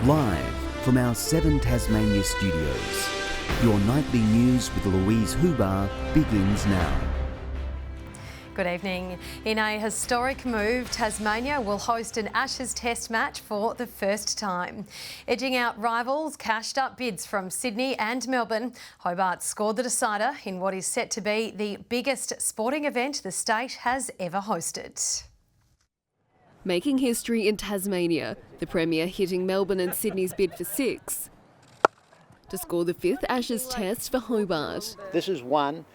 Live from our 7 Tasmania studios, your nightly news with Louise Huber begins now. Good evening. In a historic move, Tasmania will host an Ashes Test match for the first time. Edging out rivals, cashed up bids from Sydney and Melbourne, Hobart scored the decider in what is set to be the biggest sporting event the state has ever hosted. Making history in Tasmania, the Premier hitting Melbourne and Sydney's bid for 6 to score the 5th Ashes Test for Hobart. This is one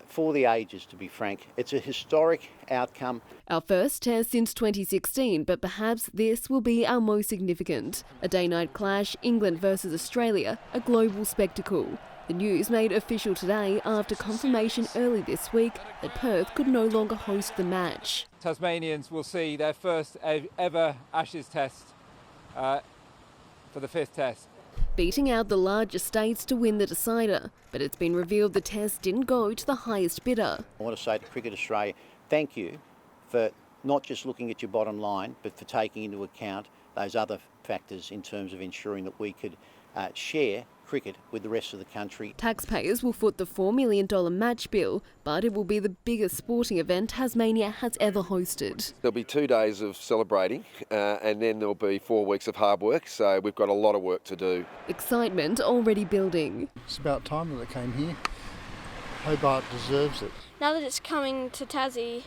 for the ages, to be frank. It's a historic outcome. Our first test since 2016, but perhaps this will be our most significant. A day-night clash, England versus Australia, a global spectacle. The news made official today after confirmation early this week that Perth could no longer host the match. Tasmanians will see their first ever Ashes Test for the 5th Test. Beating out the larger states to win the decider, but it's been revealed the test didn't go to the highest bidder. I want to say to Cricket Australia, thank you for not just looking at your bottom line, but for taking into account those other factors in terms of ensuring that we could share cricket with the rest of the country. Taxpayers will foot the $4 million match bill, but it will be the biggest sporting event Tasmania has ever hosted. There'll be 2 days of celebrating and then there'll be 4 weeks of hard work, so we've got a lot of work to do. Excitement already building. It's about time that it came here. Hobart deserves it. Now that it's coming to Tassie,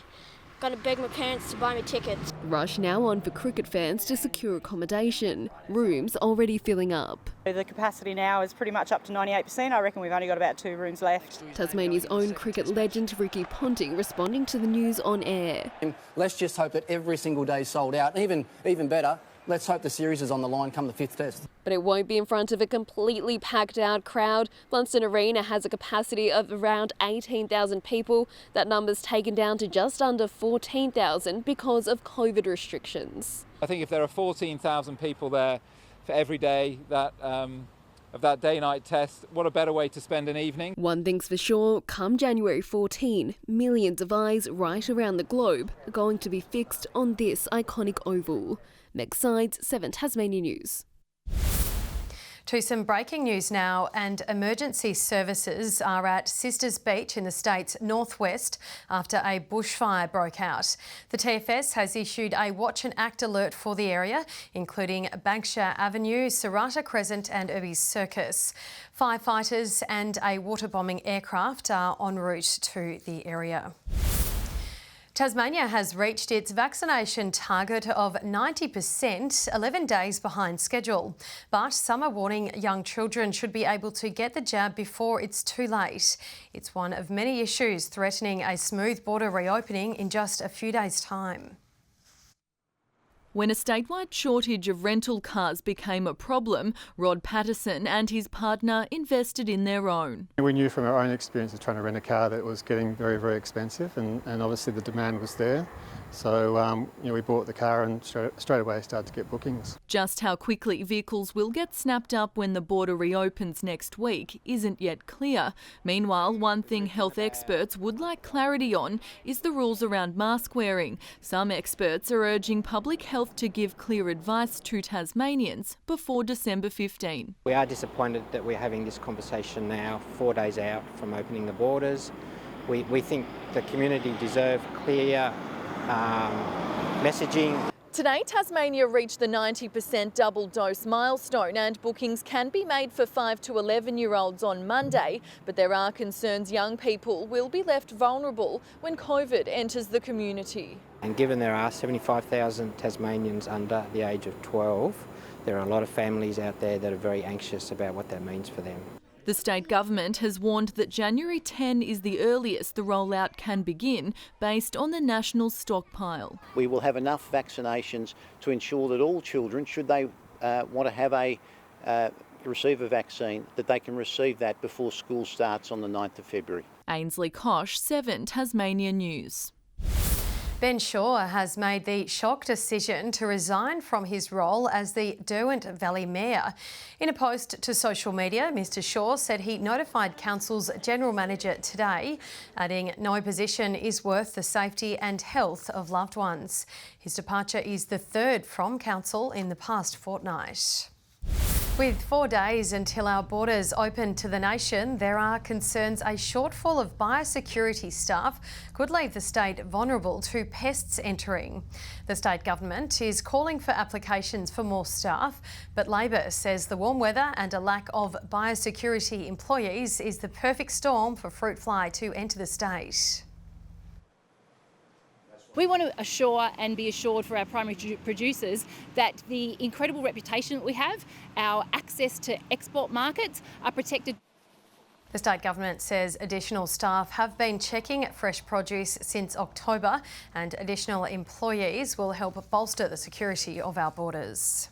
I'm going to beg my parents to buy me tickets. Rush now on for cricket fans to secure accommodation. Rooms already filling up. The capacity now is pretty much up to 98%. I reckon we've only got about 2 rooms left. Tasmania's own cricket legend Ricky Ponting responding to the news on air. Let's just hope that every single day is sold out. Even better, let's hope the series is on the line come the 5th Test. But it won't be in front of a completely packed out crowd. Blunston Arena has a capacity of around 18,000 people. That number's taken down to just under 14,000 because of COVID restrictions. I think if there are 14,000 people there for every day of that day-night test, what a better way to spend an evening. One thing's for sure, come January 14, millions of eyes right around the globe are going to be fixed on this iconic oval. Meg Sides, 7 Tasmania News. To some breaking news now, and emergency services are at Sisters Beach in the state's northwest after a bushfire broke out. The TFS has issued a watch and act alert for the area, including Bankshire Avenue, Serrata Crescent and Irby's Circus. Firefighters and a water bombing aircraft are en route to the area. Tasmania has reached its vaccination target of 90%, 11 days behind schedule. But some are warning young children should be able to get the jab before it's too late. It's one of many issues threatening a smooth border reopening in just a few days' time. When a statewide shortage of rental cars became a problem, Rod Patterson and his partner invested in their own. We knew from our own experience of trying to rent a car that it was getting very, very expensive, and obviously the demand was there. So we bought the car and straight away started to get bookings. Just how quickly vehicles will get snapped up when the border reopens next week isn't yet clear. Meanwhile, one thing health experts would like clarity on is the rules around mask wearing. Some experts are urging public health to give clear advice to Tasmanians before December 15. We are disappointed that we're having this conversation now, 4 days out from opening the borders. We think the community deserve clear messaging. Today, Tasmania reached the 90% double dose milestone and bookings can be made for 5 to 11-year-olds on Monday, but there are concerns young people will be left vulnerable when COVID enters the community. And given there are 75,000 Tasmanians under the age of 12, there are a lot of families out there that are very anxious about what that means for them. The state government has warned that January 10 is the earliest the rollout can begin, based on the national stockpile. We will have enough vaccinations to ensure that all children, should they want to have receive a vaccine, that they can receive that before school starts on the 9th of February. Ainsley Kosh, 7 Tasmania News. Ben Shaw has made the shock decision to resign from his role as the Derwent Valley Mayor. In a post to social media, Mr Shaw said he notified Council's General Manager today, adding no position is worth the safety and health of loved ones. His departure is the third from Council in the past fortnight. With 4 days until our borders open to the nation, there are concerns a shortfall of biosecurity staff could leave the state vulnerable to pests entering. The state government is calling for applications for more staff, but Labor says the warm weather and a lack of biosecurity employees is the perfect storm for fruit fly to enter the state. We want to assure and be assured for our primary producers that the incredible reputation that we have, our access to export markets are protected. The state government says additional staff have been checking fresh produce since October, and additional employees will help bolster the security of our borders.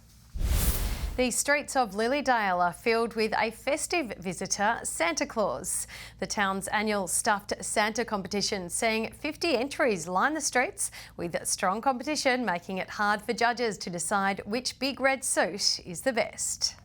The streets of Lilydale are filled with a festive visitor, Santa Claus. The town's annual stuffed Santa competition seeing 50 entries line the streets, with strong competition making it hard for judges to decide which big red suit is the best.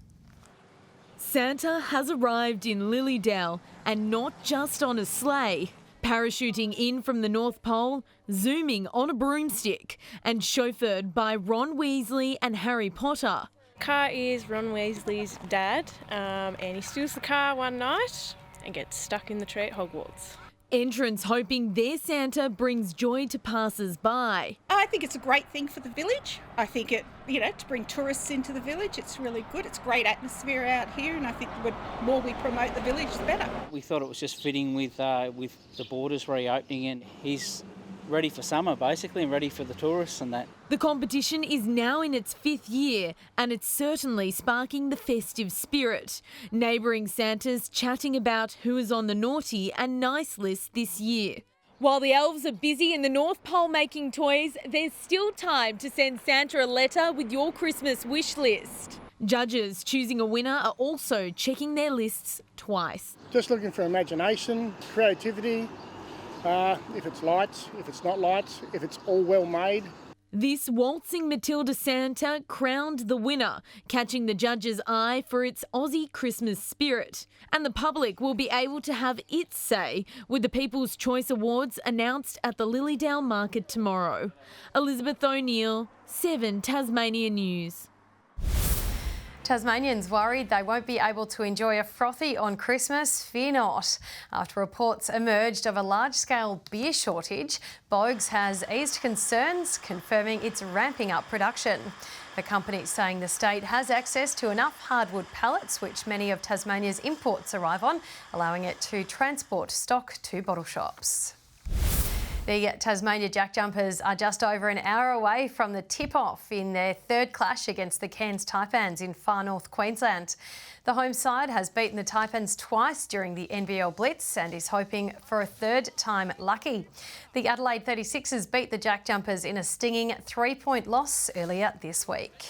Santa has arrived in Lilydale, and not just on a sleigh. Parachuting in from the North Pole, zooming on a broomstick, and chauffeured by Ron Weasley and Harry Potter. Car is Ron Weasley's dad, and he steals the car one night and gets stuck in the tree at Hogwarts. Entrants hoping their Santa brings joy to passers-by. I think it's a great thing for the village. I think it, to bring tourists into the village, it's really good. It's great atmosphere out here, and I think the more we promote the village, the better. We thought it was just fitting with the borders reopening, and he's ready for summer basically and ready for the tourists and that. The competition is now in its 5th year, and it's certainly sparking the festive spirit. Neighbouring Santas chatting about who is on the naughty and nice list this year. While the elves are busy in the North Pole making toys, there's still time to send Santa a letter with your Christmas wish list. Judges choosing a winner are also checking their lists twice. Just looking for imagination, creativity, if it's lights, if it's not lights, if it's all well made. This waltzing Matilda Santa crowned the winner, catching the judge's eye for its Aussie Christmas spirit. And the public will be able to have its say with the People's Choice Awards announced at the Lilydale Market tomorrow. Elizabeth O'Neill, 7 Tasmania News. Tasmanians worried they won't be able to enjoy a frothy on Christmas? Fear not. After reports emerged of a large-scale beer shortage, Bogues has eased concerns, confirming it's ramping up production. The company saying the state has access to enough hardwood pallets, which many of Tasmania's imports arrive on, allowing it to transport stock to bottle shops. The Tasmania Jack Jumpers are just over an hour away from the tip-off in their 3rd clash against the Cairns Taipans in far north Queensland. The home side has beaten the Taipans twice during the NBL Blitz and is hoping for a 3rd time lucky. The Adelaide 36ers beat the Jack Jumpers in a stinging 3-point loss earlier this week.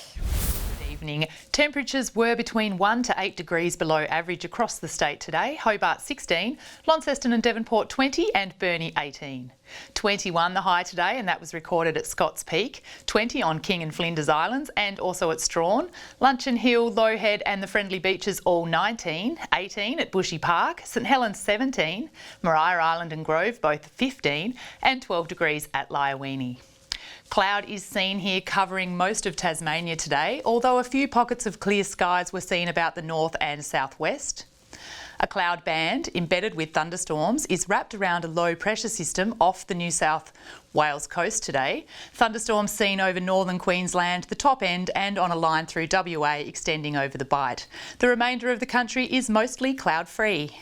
Evening. Temperatures were between 1 to 8 degrees below average across the state today. Hobart 16, Launceston and Devonport 20 and Burnie 18. 21 the high today, and that was recorded at Scott's Peak. 20 on King and Flinders Islands and also at Strawn. Luncheon Hill, Lowhead and the Friendly Beaches all 19. 18 at Bushy Park. St Helens 17. Maria Island and Grove both 15 and 12 degrees at Lyowini. Cloud is seen here covering most of Tasmania today, although a few pockets of clear skies were seen about the north and southwest. A cloud band embedded with thunderstorms is wrapped around a low pressure system off the New South Wales coast today. Thunderstorms seen over northern Queensland, the top end and on a line through WA extending over the Bight. The remainder of the country is mostly cloud-free.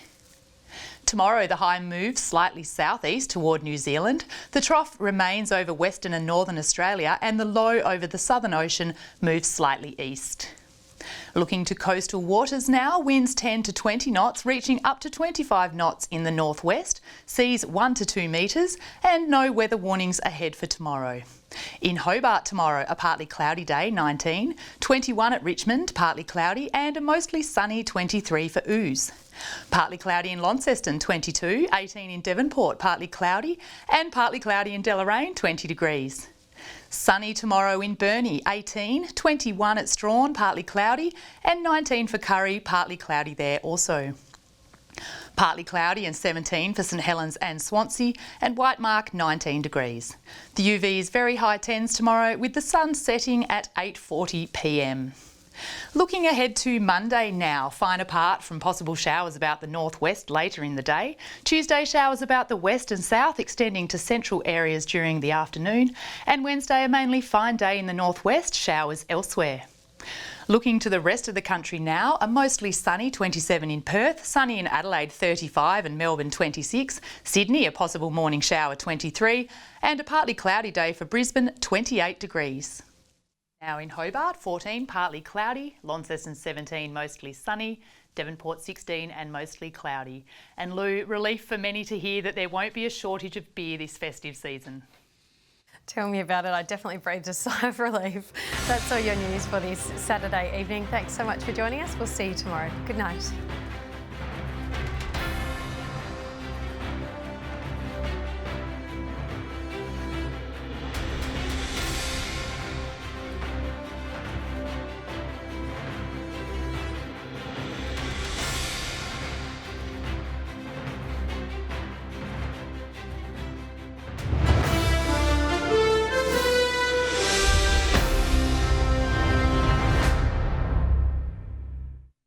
Tomorrow the high moves slightly southeast toward New Zealand. The trough remains over Western and Northern Australia and the low over the Southern Ocean moves slightly east. Looking to coastal waters now, winds 10 to 20 knots, reaching up to 25 knots in the northwest, seas 1 to 2 metres and no weather warnings ahead for tomorrow. In Hobart tomorrow, a partly cloudy day, 19, 21 at Richmond, partly cloudy and a mostly sunny 23 for Ooze. Partly cloudy in Launceston, 22, 18 in Devonport, partly cloudy and partly cloudy in Deloraine, 20 degrees. Sunny tomorrow in Burnie, 18, 21 at Strawn, partly cloudy and 19 for Curry, partly cloudy there also. Partly cloudy and 17 for St Helens and Swansea and Whitemark 19 degrees. The UV is very high 10s tomorrow with the sun setting at 8:40 p.m. Looking ahead to Monday now, fine apart from possible showers about the northwest later in the day. Tuesday, showers about the west and south extending to central areas during the afternoon. And Wednesday, a mainly fine day in the northwest, showers elsewhere. Looking to the rest of the country now, a mostly sunny 27 in Perth, sunny in Adelaide 35 and Melbourne 26, Sydney a possible morning shower 23 and a partly cloudy day for Brisbane 28 degrees. Now in Hobart 14 partly cloudy, Launceston 17 mostly sunny, Devonport 16 and mostly cloudy. And Lou, relief for many to hear that there won't be a shortage of beer this festive season. Tell me about it. I definitely breathed a sigh of relief. That's all your news for this Saturday evening. Thanks so much for joining us. We'll see you tomorrow. Good night.